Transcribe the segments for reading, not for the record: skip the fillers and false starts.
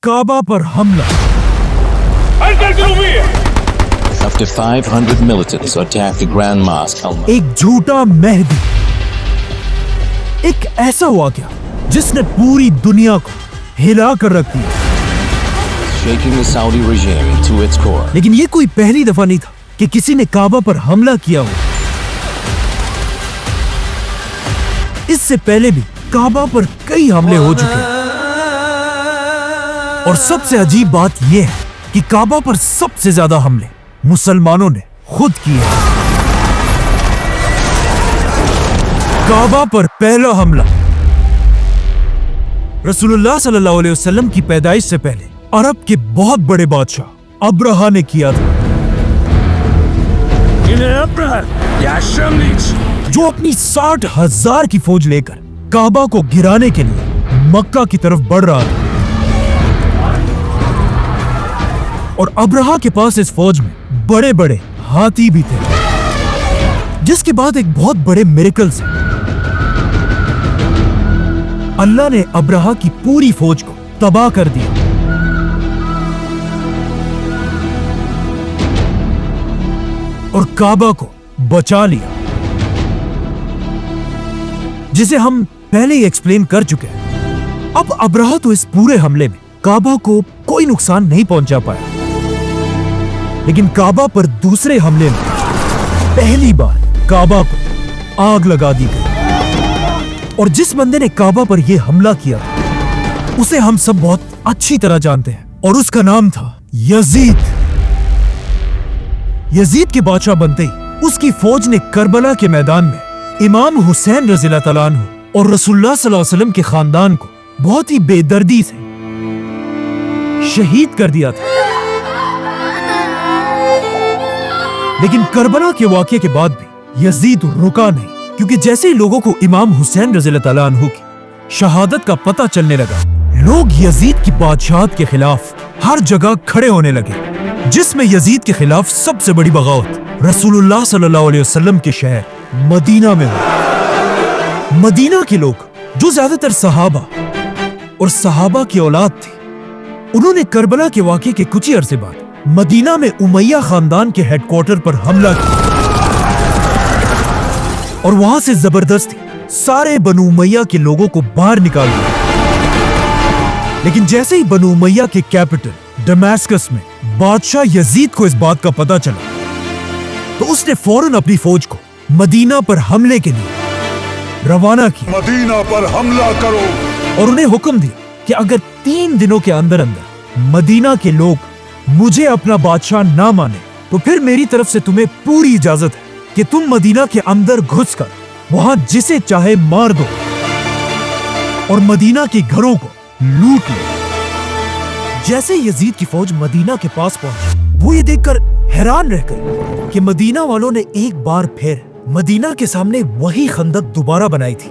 काबा पर हमला। Up to 500 militants attacked the Grand Mosque. एक झूठा मेहदी, एक ऐसा वाकया जिसने पूरी दुनिया को हिला कर रख दिया, Shaking the Saudi regime to its core. लेकिन ये कोई पहली दफा नहीं था कि किसी ने काबा पर हमला किया हो। इससे पहले भी काबा पर कई हमले हो चुके हैं, और सबसे अजीब बात यह है कि काबा पर सबसे ज्यादा हमले मुसलमानों ने खुद किए हैं। काबा पर पहला हमला रसूलुल्लाह सल्लल्लाहु अलैहि वसल्लम की पैदाइश से पहले अरब के बहुत बड़े बादशाह अब्राहा ने किया था, जो अपनी 60,000 की फौज लेकर काबा को गिराने के लिए मक्का की तरफ बढ़ रहा था। और अब्राहा के पास इस फौज में बड़े बड़े हाथी भी थे, जिसके बाद एक बहुत बड़े मिरेकल से अल्लाह ने अब्राहा की पूरी फौज को तबाह कर दिया। और काबा को बचा लिया, जिसे हम पहले ही एक्सप्लेन कर चुके हैं। अब अब्राहा तो इस पूरे हमले में काबा को कोई नुकसान नहीं पहुंचा पाया, लेकिन काबा पर दूसरे हमले में पहली बार काबा को आग लगा दी गई। और जिस बंदे ने काबा पर यह हमला किया उसे हम सब बहुत अच्छी तरह जानते हैं, और उसका नाम था यजीद। यजीद के बादशाह बनते ही उसकी फौज ने करबला के मैदान में इमाम हुसैन रज़ियल्लाहु तआला अन्हु और रसूलुल्लाह सल्लल्लाहु अलैहि वसल्लम के खानदान को बहुत ही बेदर्दी से शहीद कर दिया था। लेकिन करबला के वाक़ये के बाद भी यजीद रुका नहीं, क्योंकि जैसे ही लोगों को इमाम हुसैन रज़ियल्लाहु तआला अन्हु की शहादत का पता चलने लगा, लोग यजीद की बादशाहत के खिलाफ हर जगह खड़े होने लगे, जिसमें यजीद के खिलाफ सबसे बड़ी बगावत रसूलुल्लाह सल्लल्लाहु अलैहि वसल्लम के शहर मदीना में हुई। मदीना के लोग, जो ज्यादातर सहाबा और सहाबा की औलाद थे, उन्होंने करबला के वाक़ये के कुछ ही अरसे बाद मदीना में उमैया खानदान के हेडक्वार्टर पर हमला किया और वहां से जबरदस्ती सारे बनु उमैया के लोगों को बाहर निकाल दिया। लेकिन जैसे ही बनु उमैया के कैपिटल दमास्कस में बादशाह यजीद को इस बात का पता चला, तो उसने फौरन अपनी फौज को मदीना पर हमले के लिए रवाना किया। मदीना पर हमला करो। और उन्हें हुक्म दिया कि अगर 3 दिनों के अंदर अंदर मदीना के लोग मुझे अपना बादशाह ना माने, तो फिर मेरी तरफ से तुम्हें पूरी इजाजत है कि तुम मदीना के अंदर घुसकर वहां जिसे चाहे मार दो और मदीना के घरों को लूट लो। जैसे यजीद की फौज मदीना के पास पहुंची, वो ये देखकर हैरान रह गई कि मदीना वालों ने एक बार फिर मदीना के सामने वही खंदक दोबारा बनाई थी,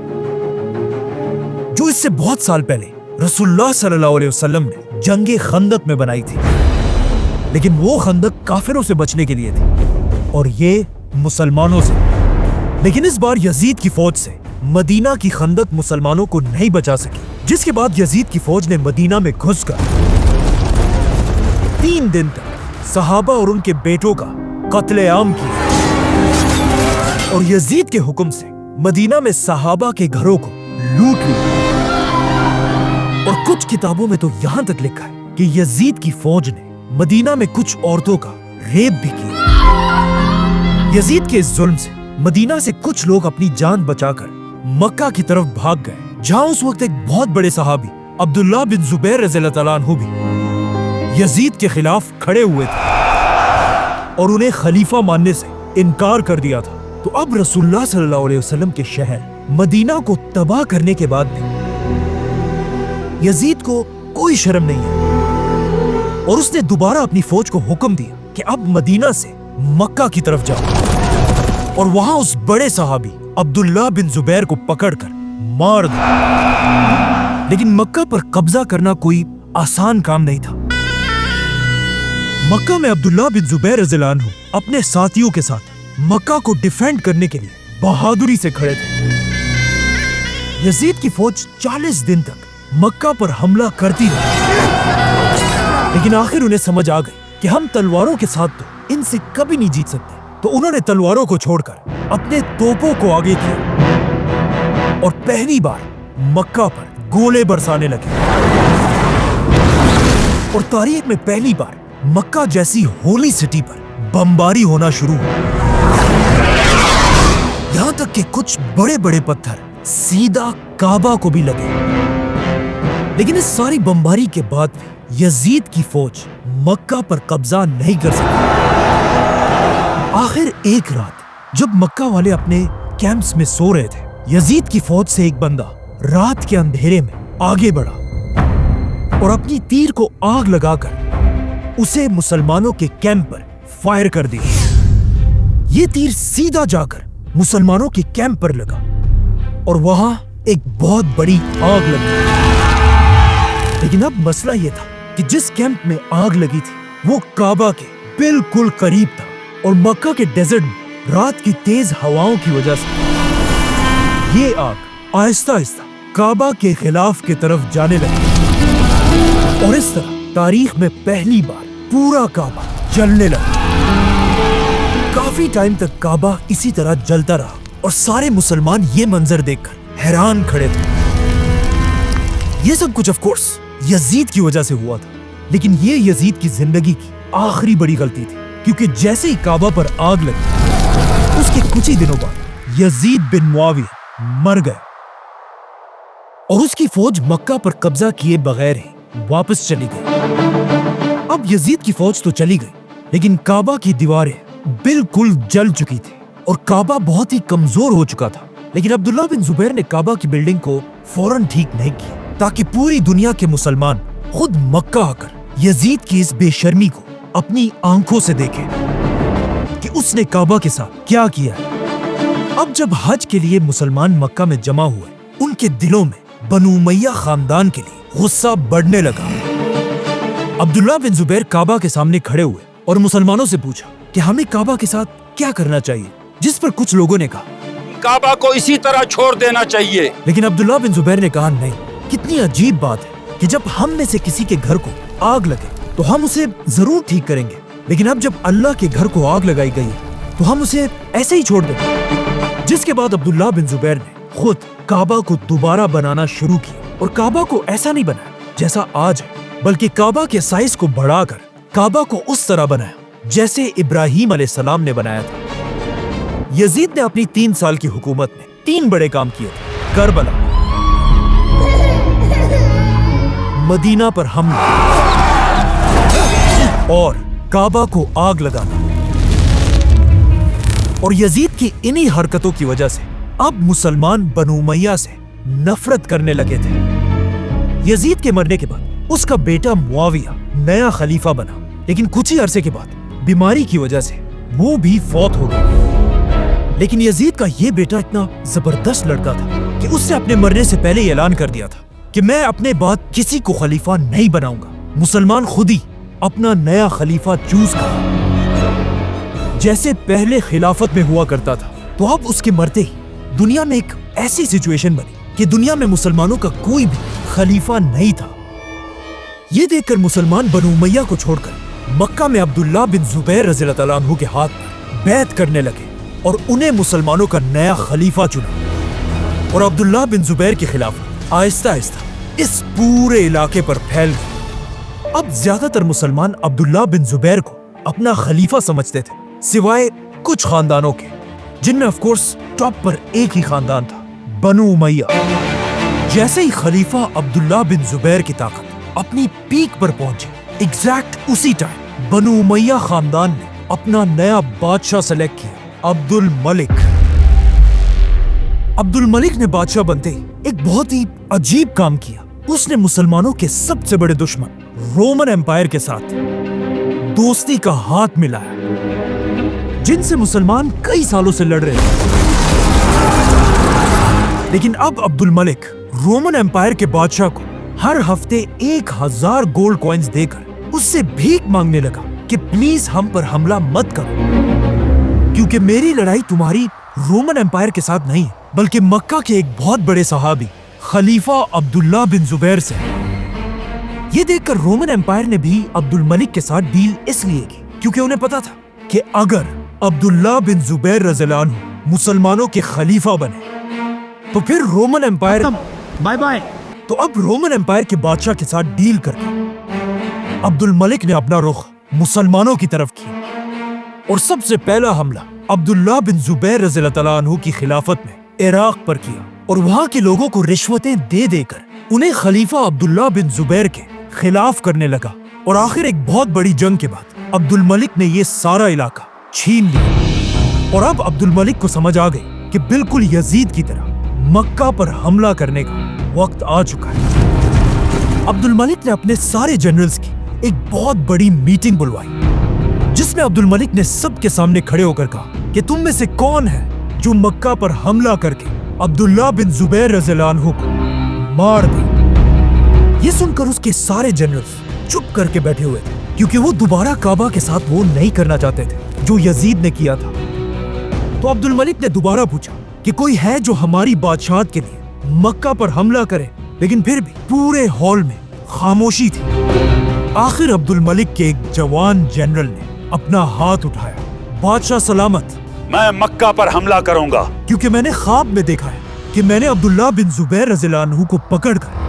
जो इससे बहुत साल पहले रसूलुल्लाह सल्लल्लाहु अलैहि वसल्लम ने जंगे खंदक में बनाई थी। लेकिन वो खंदक काफिरों से बचने के लिए थी और ये मुसलमानों से। लेकिन इस बार यजीद की फौज से मदीना की खंदक मुसलमानों को नहीं बचा सकी, जिसके बाद यजीद की फौज ने मदीना में घुसकर 3 दिन तक सहाबा और उनके बेटों का कत्ले-आम किया। और यजीद के हुक्म से मदीना में सहाबा के घरों को लूट लिया। और कुछ किताबों में तो यहां तक लिखा है कि यजीद की फौज ने मदीना में कुछ औरतों का रेप भी किया। यजीद के इस जुल्म से मदीना से कुछ लोग अपनी जान बचाकर मक्का की तरफ भाग गए, जहां उस वक्त एक बहुत बड़े सहाबी अब्दुल्लाह बिन जुबैर रज़ियल्लाहु तआला अन्हु भी यजीद के खिलाफ खड़े हुए थे और उन्हें खलीफा मानने से इनकार कर दिया था। तो अब रसूलुल्लाह सल्लल्लाहु अलैहि वसल्लम के शहर मदीना को तबाह करने के बाद भी यजीद को कोई शर्म नहीं है और उसने दोबारा अपनी फौज को हुक्म दिया कि अब मदीना से मक्का की तरफ जाओ और वहां उस बड़े सहाबी अब्दुल्लाह बिन जुबैर को पकड़कर मार दो। लेकिन मक्का पर कब्जा करना कोई आसान काम नहीं था। मक्का में अब्दुल्लाह बिन जुबैर रज़ियल्लाहु अन्हु अपने साथियों के साथ मक्का को डिफेंड करने के लिए बहादुरी से खड़े थे। यजीद की फौज 40 दिन तक मक्का पर हमला करती रही, लेकिन आखिर उन्हें समझ आ गई कि हम तलवारों के साथ तो इनसे कभी नहीं जीत सकते। तो उन्होंने तलवारों को छोड़कर अपने तोपों को आगे किया और पहली बार मक्का पर गोले बरसाने लगे। और तारीख में पहली बार मक्का जैसी होली सिटी पर बमबारी होना शुरू हुई। यहां तक कि कुछ बड़े बड़े पत्थर सीधा काबा को भी लगे। लेकिन इस सारी बमबारी के बाद भी यजीद की फौज मक्का पर कब्जा नहीं कर सकी। आखिर एक रात जब मक्का वाले अपने कैंप्स में सो रहे थे, यजीद की फौज से एक बंदा रात के अंधेरे में आगे बढ़ा और अपनी तीर को आग लगाकर उसे मुसलमानों के कैंप पर फायर कर दिया। ये तीर सीधा जाकर मुसलमानों के कैंप पर लगा और वहां एक बहुत बड़ी आग लगी। लेकिन अब मसला यह था कि जिस कैंप में आग लगी थी वो काबा के बिल्कुल करीब था और मक्का के डेजर्ट में रात की तेज हवाओं की वजह से ये आग आहिस्ता आहिस्ता काबा के खिलाफ की तरफ जाने लगी। और इस तरह तारीख में पहली बार पूरा काबा जलने लगा। काफी टाइम तक काबा इसी तरह जलता रहा और सारे मुसलमान ये मंजर देखकर हैरान खड़े थे। ये सब कुछ ऑफ कोर्स यजीद की वजह से हुआ था, लेकिन ये यजीद की जिंदगी की आखिरी बड़ी गलती थी, क्योंकि जैसे ही काबा पर आग लगी उसके कुछ ही दिनों बाद यजीद बिन मुआविया मर गया और उसकी फौज मक्का पर कब्जा किए बगैर ही वापस चली गई। अब यजीद की फौज तो चली गई, लेकिन काबा की दीवारें बिल्कुल जल चुकी थी और काबा बहुत ही कमजोर हो चुका था। लेकिन अब्दुल्ला बिन जुबैर ने काबा की बिल्डिंग को फौरन ठीक नहीं किया, ताकि पूरी दुनिया के मुसलमान खुद मक्का आकर यजीद की इस बेशर्मी को अपनी आंखों से देखें कि उसने काबा के साथ क्या किया है। अब जब हज के लिए मुसलमान मक्का में जमा हुए, उनके दिलों में बनु उमैया खानदान के लिए गुस्सा बढ़ने लगा। अब्दुल्ला बिन जुबैर काबा के सामने खड़े हुए और मुसलमानों से पूछा कि हमें काबा के साथ क्या करना चाहिए, जिस पर कुछ लोगों ने कहा काबा को इसी तरह छोड़ देना चाहिए। लेकिन अब्दुल्ला बिन जुबैर ने कहा नहीं, कितनी अजीब बात है कि जब हम में से किसी के घर को आग लगे तो हम उसे जरूर ठीक करेंगे, लेकिन अब जब अल्लाह के घर को आग लगाई गई तो हम उसे ऐसे ही छोड़ देंगे। जिसके बाद अब्दुल्ला बिन जुबैर ने खुद काबा को दोबारा बनाना शुरू किया और काबा को ऐसा नहीं बनाया जैसा आज है, बल्कि काबा के साइज को बढ़ाकर काबा को उस तरह बनाया जैसे इब्राहिम अलैहिस्सलाम ने बनाया था। यजीद ने अपनी 3 साल की हुकूमत में 3 बड़े काम किए थे: करबला, मदीना पर हमला और काबा को आग लगाना। और यजीद की इन्हीं हरकतों की वजह से अब मुसलमान बनु उमैया से नफरत करने लगे थे। यजीद के मरने के बाद उसका बेटा मुआविया नया खलीफा बना, लेकिन कुछ ही अरसे के बाद बीमारी की वजह से वो भी फौत हो गया। लेकिन यजीद का ये बेटा इतना जबरदस्त लड़का था कि उसने अपने मरने से पहले ही ऐलान कर दिया था कि मैं अपने बाद किसी को खलीफा नहीं बनाऊंगा, मुसलमान खुद ही अपना नया खलीफा चूज कर। जैसे पहले खिलाफत में हुआ करता था, तो अब उसके मरते ही दुनिया में एक ऐसी सिचुएशन बनी कि दुनिया में मुसलमानों का कोई भी खलीफा नहीं था। ये देखकर मुसलमान बनु उमैया को छोड़कर मक्का में अब्दुल्ला बिन जुबैर रज़ियल्लाहु ताला अन्हु के हाथ पर बैत करने लगे और उन्हें मुसलमानों का नया खलीफा चुना। और अब्दुल्ला बिन जुबैर के खिलाफ आहिस्ता आहिस्ता इस पूरे इलाके पर फैल गई। अब ज्यादातर मुसलमान अब्दुल्ला बिन जुबैर को अपना खलीफा समझते थे, सिवाय कुछ खानदानों के, जिनमें ऑफ कोर्स टॉप पर एक ही खानदान था, बनु उमैया। जैसे ही खलीफा अब्दुल्ला बिन जुबैर की ताकत अपनी पीक पर पहुंचे, एग्जैक्ट उसी टाइम बनु उमैया खानदान ने अपना नया बादशाह सेलेक्ट किया, अब्दुल मलिक। अब्दुल मलिक ने बादशाह बनते ही एक बहुत ही अजीब काम किया। उसने मुसलमानों के सबसे बड़े दुश्मन रोमन एम्पायर के साथ दोस्ती का हाथ मिलाया, जिनसे मुसलमान कई सालों से लड़ रहे थे। लेकिन अब अब्दुल मलिक रोमन एम्पायर के बादशाह को हर हफ्ते 1000 गोल्ड कॉइन्स देकर उससे भीख मांगने लगा कि प्लीज हम पर हमला मत करो, क्योंकि मेरी लड़ाई तुम्हारी रोमन एम्पायर के साथ नहीं है, बल्कि मक्का के एक बहुत बड़े सहाबी खलीफा अब्दुल्ला बिन जुबैर से। یہ دیکھ کر رومن امپائر نے بھی عبد الملک کے ساتھ ڈیل اس لیے کی کیونکہ انہیں پتا تھا کہ اگر عبداللہ بن زبیر رضی اللہ عنہ مسلمانوں کے خلیفہ بنے تو پھر رومن امپائر بائے بائے. تو اب رومن امپائر کے بادشاہ کے ساتھ ڈیل کر کے عبد الملک نے اپنا رخ مسلمانوں کی طرف کیا اور سب سے پہلا حملہ عبداللہ بن زبیر رضی اللہ عنہ کی خلافت میں عراق پر کیا اور وہاں کے لوگوں کو رشوتیں دے دے کر انہیں خلیفہ عبداللہ بن زبیر کے خلاف کرنے لگا اور آخر ایک بہت بڑی جنگ کے بعد عبد الملک نے یہ سارا علاقہ چھین لیا اور اب عبد الملک کو سمجھ آ گئی کہ بالکل یزید کی طرح مکہ پر حملہ کرنے کا وقت آ چکا ہے۔ عبد الملک نے اپنے سارے جنرلز کی ایک بہت بڑی میٹنگ بلوائی جس میں عبد الملک نے سب کے سامنے کھڑے ہو کر کہا کہ تم میں سے کون ہے جو مکہ پر حملہ کر کے عبداللہ بن زبیر رضی اللہ عنہ کو مار دے۔ یہ سن کر اس کے سارے جنرلز چپ کر کے بیٹھے ہوئے تھے کیونکہ وہ دوبارہ کعبہ کے ساتھ وہ نہیں کرنا چاہتے تھے جو یزید نے کیا تھا۔ تو عبد الملک نے دوبارہ پوچھا کہ کوئی ہے جو ہماری بادشاہت کے لیے مکہ پر حملہ کرے، لیکن پھر بھی پورے ہال میں خاموشی تھی۔ آخر عبد الملک کے ایک جوان جنرل نے اپنا ہاتھ اٹھایا۔ بادشاہ سلامت، میں مکہ پر حملہ کروں گا کیونکہ میں نے خواب میں دیکھا ہے کہ میں نے عبداللہ بن زبیر رضی اللہ عنہ کو پکڑ کر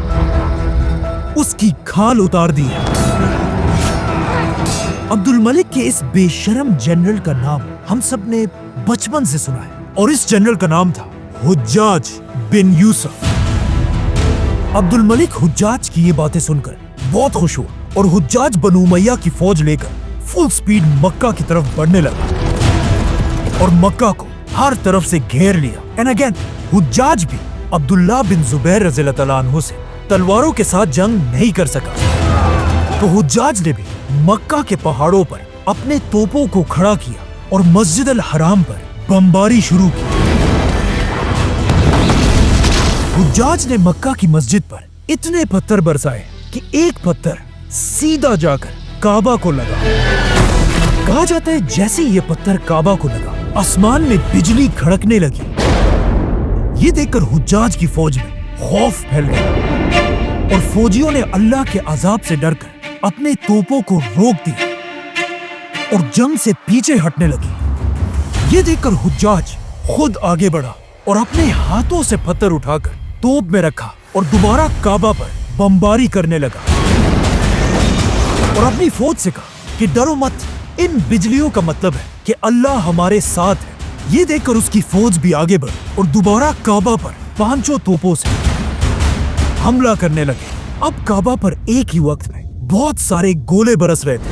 اس کی کھال اتار دی ہے۔ عبد الملک کے اس بے شرم جنرل کا نام ہم سب نے بچپن سے سنا ہے اور اس جنرل کا نام تھا حجاج بن یوسف۔ عبد الملک حجاج کی یہ باتیں سن کر بہت خوش ہوا اور حجاج بنو امیہ کی فوج لے کر فل سپیڈ مکہ کی طرف بڑھنے لگا اور مکہ کو ہر طرف سے گھیر لیا۔ اینڈ اگین حجاج بھی عبداللہ بن زبیر رضی اللہ عنہ سے تلواروں کے ساتھ جنگ نہیں کر سکا، تو حجاج نے بھی مکہ کے پہاڑوں پر اپنے توپوں کو کھڑا کیا اور مسجد الحرام پر بمباری شروع کی۔ حجاج نے مکہ کی مسجد پر اتنے پتھر برسائے کہ ایک پتھر سیدھا جا کر کعبہ کو لگا۔ کہا جاتا ہے جیسے یہ پتھر کعبہ کو لگا آسمان میں بجلی کھڑکنے لگی۔ یہ دیکھ کر حجاج کی فوج میں خوف پھیل گیا اور فوجیوں نے اللہ کے عذاب سے ڈر کر اپنے توپوں کو روک دیا اور جنگ سے پیچھے ہٹنے لگی۔ یہ دیکھ کر حجاج خود آگے بڑھا اور اپنے ہاتھوں سے پتھر اٹھا کر توپ میں رکھا اور دوبارہ کعبہ پر بمباری کرنے لگا اور اپنی فوج سے کہا کہ ڈرو مت، ان بجلیوں کا مطلب ہے کہ اللہ ہمارے ساتھ ہے۔ یہ دیکھ کر اس کی فوج بھی آگے بڑھ اور دوبارہ کعبہ پر پانچوں توپوں سے حملہ کرنے لگے۔ اب کعبہ پر ایک ہی وقت میں بہت سارے گولے برس رہے تھے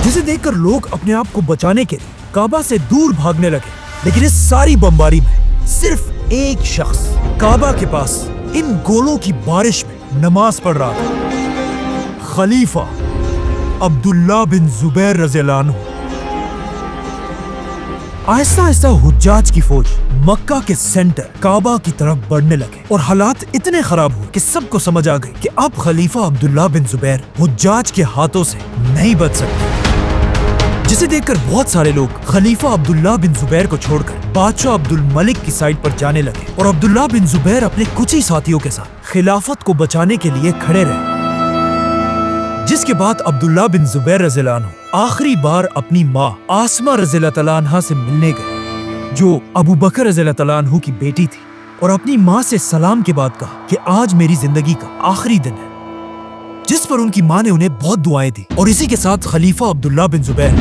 جسے دیکھ کر لوگ اپنے آپ کو بچانے کے لیے کعبہ سے دور بھاگنے لگے، لیکن اس ساری بمباری میں صرف ایک شخص کعبہ کے پاس ان گولوں کی بارش میں نماز پڑھ رہا تھا، خلیفہ عبداللہ بن زبیر رضی اللہ عنہ۔ آہستہ آہستہ حجاج کی فوج مکہ کے سینٹر کعبہ کی طرف بڑھنے لگے اور حالات اتنے خراب ہوئے کہ سب کو سمجھ آ گئی کہ اب خلیفہ عبداللہ بن زبیر حجاج کے ہاتھوں سے نہیں بچ سکتے، جسے دیکھ کر بہت سارے لوگ خلیفہ عبداللہ بن زبیر کو چھوڑ کر بادشاہ عبد الملک کی سائڈ پر جانے لگے اور عبداللہ بن زبیر اپنے کچھ ہی ساتھیوں کے ساتھ خلافت کو بچانے کے لیے کھڑے رہے۔ جس کے بعد عبداللہ بن زبیر رضی اللہ عنہ آخری بار اپنی ماں آسمہ رضی اللہ عنہا سے ملنے گئے جو ابو بکر رضی اللہ عنہ کی بیٹی تھی، اور اپنی ماں سے سلام کے بعد کہا کہ آج میری زندگی کا آخری دن ہے، جس پر ان کی ماں نے انہیں بہت دعائیں دی۔ اور اسی کے ساتھ خلیفہ عبداللہ بن زبیر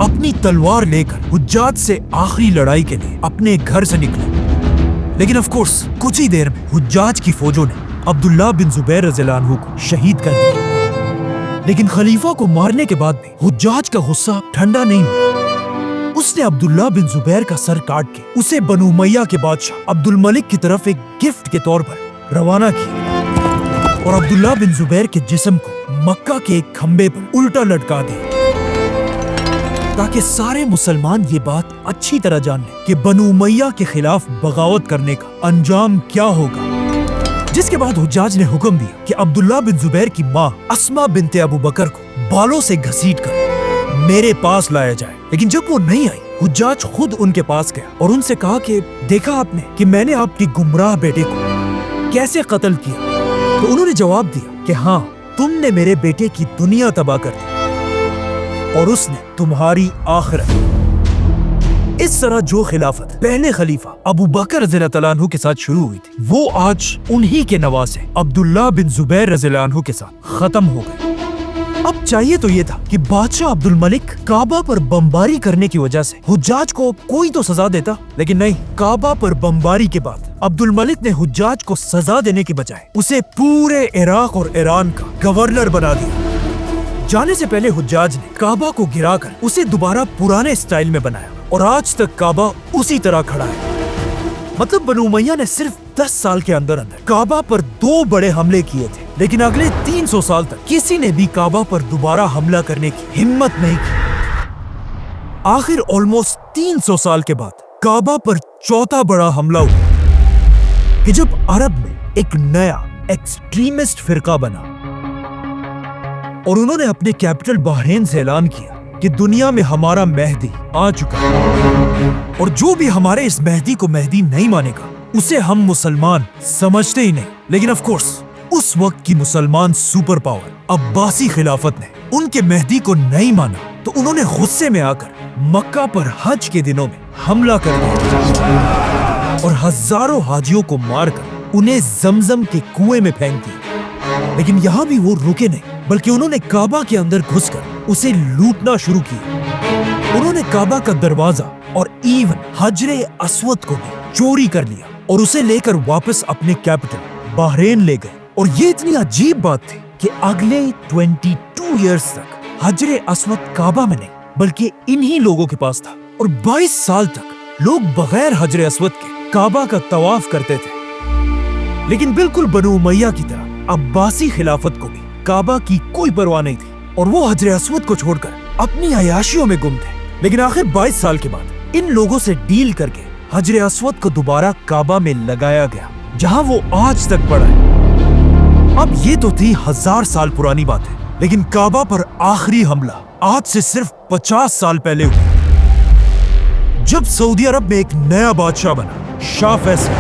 اپنی تلوار لے کر حجاج سے آخری لڑائی کے لیے اپنے گھر سے نکلے، لیکن آف کورس کچھ ہی دیر میں حجاج کی فوجوں نے عبداللہ بن زبیر رضی اللہ عنہ کو شہید کر دیا۔ لیکن خلیفہ کو مارنے کے بعد بھی حجاج کا غصہ ٹھنڈا نہیں ہوا۔ اس نے عبداللہ بن زبیر کا سر کاٹ کے اسے بنو امیہ کے بادشاہ عبد الملک کی طرف ایک گفٹ کے طور پر روانہ کیا اور عبداللہ بن زبیر کے جسم کو مکہ کے ایک کھمبے پر الٹا لٹکا دیا تاکہ سارے مسلمان یہ بات اچھی طرح جان لیں کہ بنو امیہ کے خلاف بغاوت کرنے کا انجام کیا ہوگا۔ جس کے بعد حجاج نے حکم دیا کہ عبداللہ بن زبیر کی ماں اسمہ بنت ابو بکر کو بالوں سے گھسیٹ کر میرے پاس لایا جائے، لیکن جب وہ نہیں آئی حجاج خود ان کے پاس گیا اور ان سے کہا کہ دیکھا آپ نے کہ میں نے آپ کی گمراہ بیٹے کو کیسے قتل کیا، तो उन्होंने जवाब दिया कि हाँ, तुमने मेरे बेटे की दुनिया तबाह कर दी और उसने तुम्हारी आखिरत। इस तरह जो खिलाफत पहले खलीफा अबू बकर रज़ियल्लाहु तआला अन्हु के साथ शुरू हुई थी, वो आज उन्हीं के नवासे अब्दुल्लाह बिन जुबैर रज़ियल्लाहु अन्हु के साथ खत्म हो गई। अब चाहिए तो ये था कि बादशाह अब्दुल मलिक काबा पर बमबारी करने की वजह से हुज्जाज को कोई तो सजा देता, लेकिन नहीं, काबा पर बमबारी के बाद अब्दुल मलिक ने हुज्जाज को सजा देने के बजाय उसे पूरे इराक और ईरान का गवर्नर बना दिया। जाने से पहले हुज्जाज ने काबा को गिराकर उसे दोबारा पुराने स्टाइल में बनाया और आज तक काबा उसी तरह खड़ा है। मतलब बनु उमय्या ने सिर्फ 10 साल के अंदर काबा पर 2 बड़े हमले किए थे, लेकिन अगले 300 साल तक किसी ने भी काबा पर दोबारा हमला करने की हिम्मत नहीं की। आखिर ऑलमोस्ट 300 साल के बाद काबा पर चौथा बड़ा हमला हुआ कि जब अरब में एक नया एक्सट्रीमिस्ट फिरका बना और उन्होंने अपने कैपिटल बहरीन से ऐलान किया कि दुनिया में हमारा मेहदी आ चुका है और जो भी हमारे इस मेहदी को मेहदी नहीं मानेगा उसे हम मुसलमान समझते ही नहीं। लेकिन ऑफ कोर्स उस वक्त की मुसलमान सुपर पावर अब्बासी खिलाफत ने उनके मेहदी को नहीं माना, तो उन्होंने गुस्से में आकर मक्का पर हज के दिनों में हमला कर दिया और हजारों हाजियों को मारकर उन्हें जमजम के कुएं में फेंक दिया। लेकिन यहाँ भी वो रुके नहीं, बल्कि उन्होंने काबा के अंदर घुसकर उसे लूटना शुरू किया। उन्होंने काबा का दरवाजा और इवन हजरे अस्वद को भी चोरी कर लिया और उसे लेकर वापस अपने कैपिटल बहरीन ले गए। और ये इतनी अजीब बात थी कि अगले 22 इयर्स तक हजरे अस्वद काबा में नहीं बल्कि इन्हीं लोगों के पास था और 22 साल तक लोग बगैर हजरे अस्वद के काबा का तवाफ करते थे। लेकिन बिल्कुल बनु उमय्या की तरह अब्बासी खिलाफत को भी काबा की कोई परवाह नहीं थी और वो हजरे अस्वद को छोड़कर अपनी अयाशियों में गुम थे। लेकिन आखिर 22 साल के बाद इन लोगों से डील करके हजरे अस्वद को दोबारा काबा में लगाया गया, जहां वो आज तक पड़ा है। अब ये तो थी 1000 साल पुरानी बात है, लेकिन काबा पर आखिरी हमला आज से सिर्फ 50 साल पहले हुआ, जब सऊदी अरब में एक नया बादशाह बना, शाह फैसल।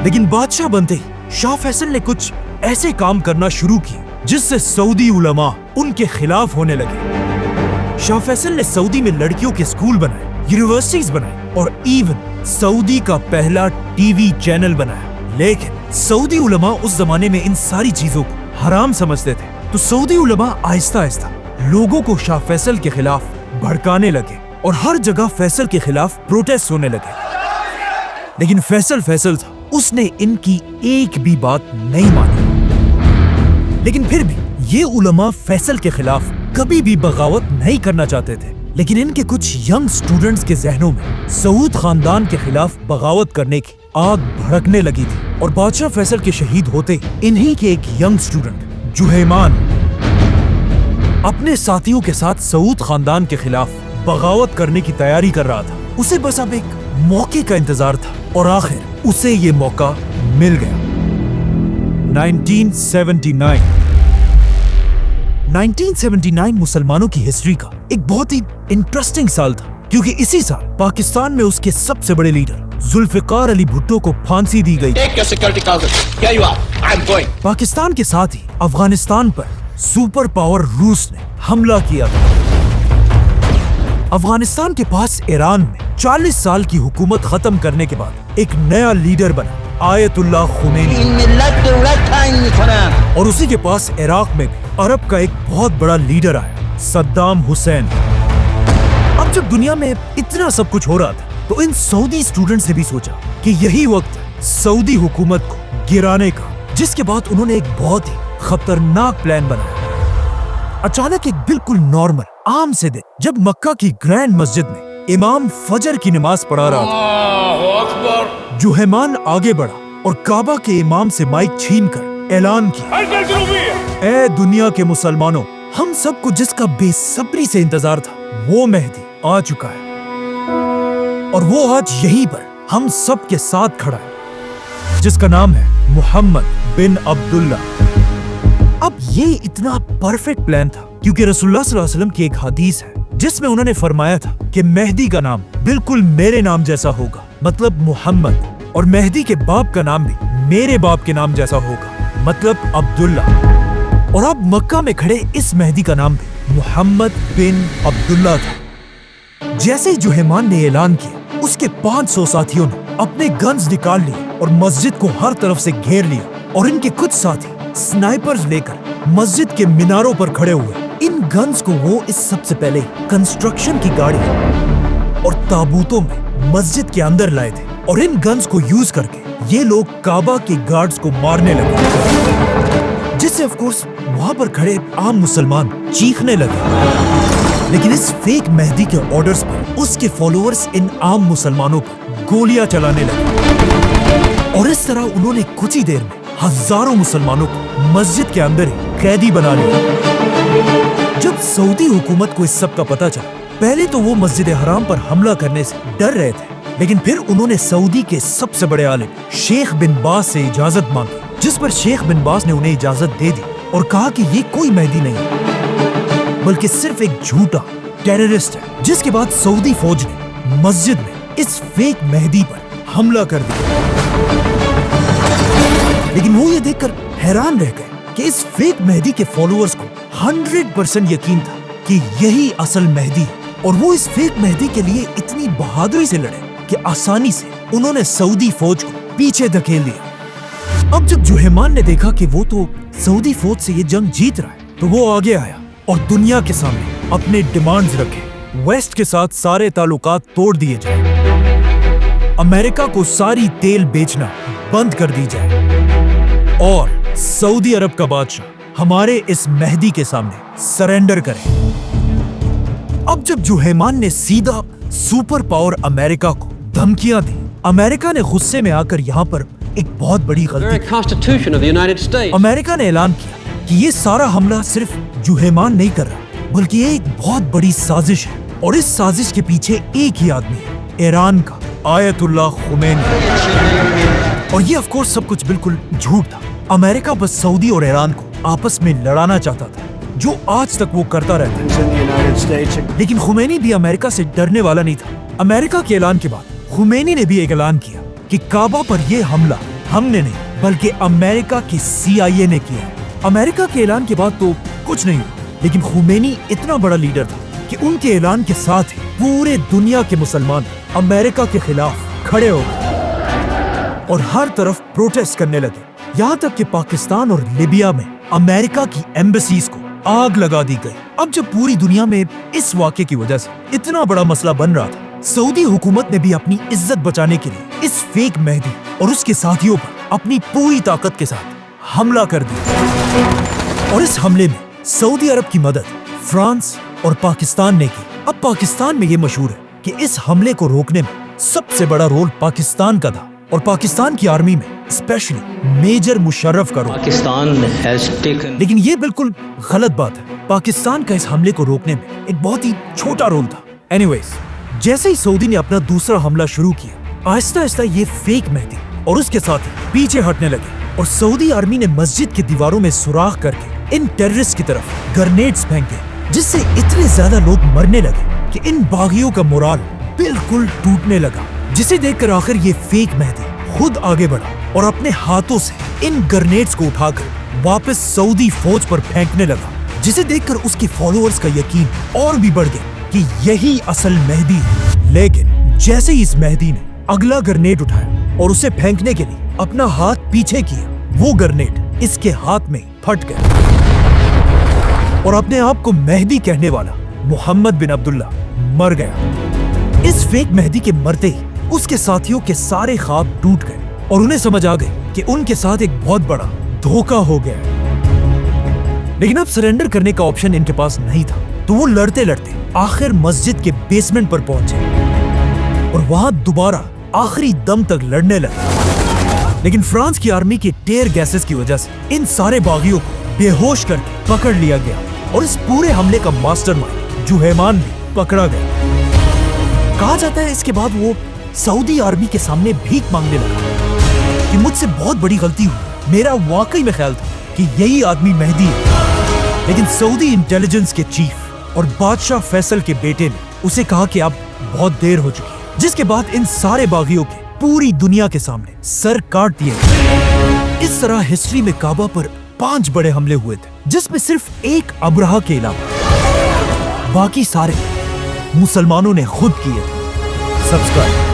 लेकिन बादशाह बनते ही शाह फैसल ने कुछ ऐसे काम करना शुरू किए जिससे सऊदी उलमा उनके खिलाफ होने लगे। शाह फैसल ने सऊदी में लड़कियों के स्कूल बनाए, यूनिवर्सिटीज बनाए और इवन सऊदी का पहला टीवी चैनल बनाया। लेकिन सऊदी उलमा उस जमाने में इन सारी चीजों को हराम समझते थे, तो सऊदी उलमा आहिस्ता आहिस्ता लोगों को शाह फैसल के खिलाफ भड़काने लगे और हर जगह फैसल के खिलाफ प्रोटेस्ट होने लगे। लेकिन फैसल था, उसने इनकी एक भी बात नहीं मानी। लेकिन फिर भी ये उलमा फैसल के खिलाफ कभी भी बगावत नहीं करना चाहते थे। लेकिन इनके कुछ यंग स्टूडेंट्स के जहनों में सऊद खानदान के खिलाफ बगावत करने की आग भड़कने लगी थी और बादशाह फैसल के शहीद होते इन्हीं के एक यंग स्टूडेंट जुहैमान अपने साथियों के साथ सऊद खानदान के खिलाफ बगावत करने की तैयारी कर रहा था। उसे बस अब एक मौके का इंतजार था और आखिर उसे ये मौका मिल गया। 1979 मुसलमानों की हिस्ट्री का एक बहुत ही इंटरेस्टिंग साल था, क्योंकि इसी साल पाकिस्तान में उसके सबसे बड़े लीडर जुल्फिकार अली भुट्टो को फांसी दी गई। पाकिस्तान के साथ ही अफगानिस्तान पर सुपर पावर रूस ने हमला किया था। अफगानिस्तान के पास ईरान में 40 साल की हुकूमत खत्म करने के बाद एक नया लीडर बना, आयतुल्लाह खुमैनी। और उसी के पास इराक में अरब का एक बहुत बड़ा लीडर आया, सद्दाम हुसैन। अब जब दुनिया में इतना सब कुछ हो रहा था, तो इन सऊदी स्टूडेंट्स ने भी सोचा कि यही वक्त है सऊदी हुकूमत को गिराने का, जिसके बाद उन्होंने एक बहुत ही खतरनाक प्लान बनाया। अचानक एक बिल्कुल नॉर्मल आम से दिन जब मक्का की ग्रैंड मस्जिद में इमाम फजर की नमाज पढ़ा रहा था, जुहैमान आगे बढ़ा और काबा के इमाम से माइक छीनकर ऐलान किया, ए दुनिया के मुसलमानों, हम सबको जिसका बेसब्री से इंतजार था वो मेहदी आ चुका है और वो आज यहीं पर हम सब के साथ खड़ा है, जिसका नाम है मुहम्मद बिन अब्दुल्ला। अब ये इतना परफेक्ट प्लान था क्योंकि रसूलुल्लाह सल्लल्लाहु अलैहि वसल्लम की एक हदीस है जिसमें उन्होंने फरमाया था कि मेहदी का नाम बिल्कुल मेरे नाम जैसा होगा, मतलब मुहम्मद। और मेहदी के बाप का नाम भी मेरे बाप के नाम जैसा होगा, मतलब अब्दुल्ला। और अब मक्का में खड़े इस मेहदी का नाम भी मोहम्मद बिन अब्दुल्ला था। जैसे ही जुहैमान ने ऐलान किया, उसके 500 साथियों ने अपने गन्स निकाल लिए और मस्जिद को हर तरफ से घेर लिया। और इनके कुछ साथी स्नाइपर्स लेकर मस्जिद के मीनारों पर खड़े हुए। इन गन्स को वो इस सबसे पहले कंस्ट्रक्शन की गाड़ी और ताबूतों में मस्जिद के अंदर लाए थे। और इन गन्स को यूज करके ये लोग काबा के गार्ड्स को मारने लगे, जिससे ऑफ कोर्स वहां पर खड़े आम मुसलमान चीखने लगे। लेकिन इस फेक मेहदी के ऑर्डर्स पर उसके फॉलोअर्स इन आम मुसलमानों पर गोलियां चलाने लगे। और इस तरह उन्होंने कुछ ही देर में हजारों मुसलमानों को मस्जिद के अंदर ही कैदी बना लिया। जब सऊदी हुकूमत को इस सब का पता चला, पहले तो वो मस्जिद हराम पर हमला करने से डर रहे थे, लेकिन फिर उन्होंने सऊदी के सबसे बड़े आलिम शेख बिन बाज से इजाजत मांगी, जिस पर शेख बिन बाज ने उन्हें इजाजत दे दी और कहा कि ये कोई मेहदी नहीं बल्कि सिर्फ एक झूठा टेररिस्ट है। जिसके बाद सऊदी फौज ने मस्जिद में इस फेक मेहदी पर हमला कर दिया। लेकिन वो ये देखकर हैरान रह गए कि इस फेक मेहदी के फॉलोअर्स को 100% यकीन था कि यही असल मेहदी है। और वो इस फेक मेहदी के लिए इतनी बहादुरी से लड़े कि आसानी से उन्होंने सऊदी फौज को पीछे धकेल दिया। अब जब जुहैमान ने देखा कि वो तो सऊदी फौज से ये जंग जीत रहा है, तो वो आगे आया और दुनिया के सामने अपने डिमांड्स रखे। वेस्ट के साथ सारे ताल्लुकात तोड़ दिए जाए, अमेरिका को सारी तेल बेचना बंद कर दी जाए और सऊदी अरब का बादशाह हमारे इस मेहदी के सामने सरेंडर करे। अब जब जुहैमान ने सीधा सुपर पावर अमेरिका को धमकियां दी, अमेरिका ने गुस्से में आकर यहाँ पर एक बहुत बड़ी गलती। अमेरिका ने ऐलान किया कि ये सारा हमला सिर्फ जुहैमान नहीं कर रहा, बल्कि ये एक बहुत बड़ी साजिश है। और इस साजिश के पीछे एक ही आदमी है, ईरान का आयतुल्लाह खुमैनी। और ये ऑफ कोर्स सब कुछ बिल्कुल झूठ था। अमेरिका बस सऊदी और ईरान को आपस में लड़ाना चाहता था, जो आज तक वो करता रहता है। लेकिन खुमैनी भी अमेरिका से डरने वाला नहीं था। अमेरिका के ऐलान के बाद खुमैनी ने भी एक ऐलान किया कि काबा पर यह हमला हमने नहीं बल्कि अमेरिका की CIA ने किया है। अमेरिका के ऐलान के बाद तो कुछ नहीं हुआ, लेकिन खुमैनी इतना बड़ा लीडर था कि उनके ऐलान के साथ ही पूरे दुनिया के मुसलमान अमेरिका के खिलाफ खड़े हो गए और हर तरफ प्रोटेस्ट करने लगे। यहाँ तक कि पाकिस्तान और लीबिया में अमेरिका की एम्बेसीज को आग लगा दी गई। अब जब पूरी दुनिया में इस वाक़े की वजह से इतना बड़ा मसला बन रहा था, सऊदी हुकूमत ने भी अपनी इज्जत बचाने के लिए इस फेक मेहदी और उसके साथियों पर अपनी पूरी ताकत के साथ हमला कर दिया। और इस हमले में सऊदी अरब की मदद फ्रांस और पाकिस्तान ने की। अब पाकिस्तान में ये मशहूर है कि इस हमले को रोकने में सबसे बड़ा रोल पाकिस्तान का था और पाकिस्तान की आर्मी में स्पेशली मेजर मुशर्रफ का रोल। लेकिन ये बिल्कुल गलत बात है। पाकिस्तान का इस हमले को रोकने में एक बहुत ही छोटा रोल था। एनीवेज, जैसे ही सऊदी ने अपना दूसरा हमला शुरू किया, आहिस्ता आहिस्ता ये फेक मेहदी और उसके साथ पीछे हटने लगे और सऊदी आर्मी ने मस्जिद की दीवारों में सुराख करके इन टेररिस्ट की तरफ ग्रेनेड्स फेंके, जिससे इतने ज्यादा लोग मरने लगे कि इन बागियों का मोराल बिल्कुल टूटने लगा। जिसे देखकर आखिर ये फेक मेहदी खुद आगे बढ़ा और अपने हाथों से इन ग्रेनेड्स को उठाकर वापस सऊदी फौज पर फेंकने लगा, जिसे देखकर उसके फॉलोअर्स का यकीन और भी बढ़ गया कि यही असल मेहदी है। लेकिन जैसे ही इस मेहदी ने अगला ग्रेनेड उठाया और उसे फेंकने के लिए अपना हाथ पीछे किया, वो ग्रेनेड इसके हाथ में फट गया और अपने आप को मेहदी कहने वाला मोहम्मद बिन अब्दुल्ला मर गया। इस फेक मेहदी के मरते ही उसके साथियों के सारे ख्वाब टूट गए और उन्हें समझ आ गए कि उनके साथ एक बहुत बड़ा धोखा हो गया है। लेकिन अब सरेंडर करने का ऑप्शन इनके पास नहीं था, तो वो लड़ते लड़ते आखिर मस्जिद के बेसमेंट पर पहुंचे और वहां दोबारा आखिरी दम तक लड़ने लगे। लेकिन फ्रांस की आर्मी के टेयर गैसेस की वजह से इन सारे बागियों को बेहोश करके पकड़ लिया गया और इस पूरे हमले का मास्टरमाइंड जुहैमान भी पकड़ा गया। कहा जाता है इसके बाद वो सऊदी आर्मी के सामने भीख मांगने लगा कि मुझसे बहुत बड़ी गलती हुई, मेरा वाकई में ख्याल था कि यही आदमी मेहदी है। लेकिन सऊदी इंटेलिजेंस के चीफ और बादशाह फैसल के बेटे ने उसे कहा कि अब बहुत देर हो चुकी है, जिसके बाद इन सारे बागियों के पूरी दुनिया के सामने सर काट दिए गए। इस तरह हिस्ट्री में काबा पर 5 बड़े हमले हुए थे, जिसमें सिर्फ एक अब्राहा के अलावा बाकी सारे मुसलमानों ने खुद किए थे। सब्सक्राइब।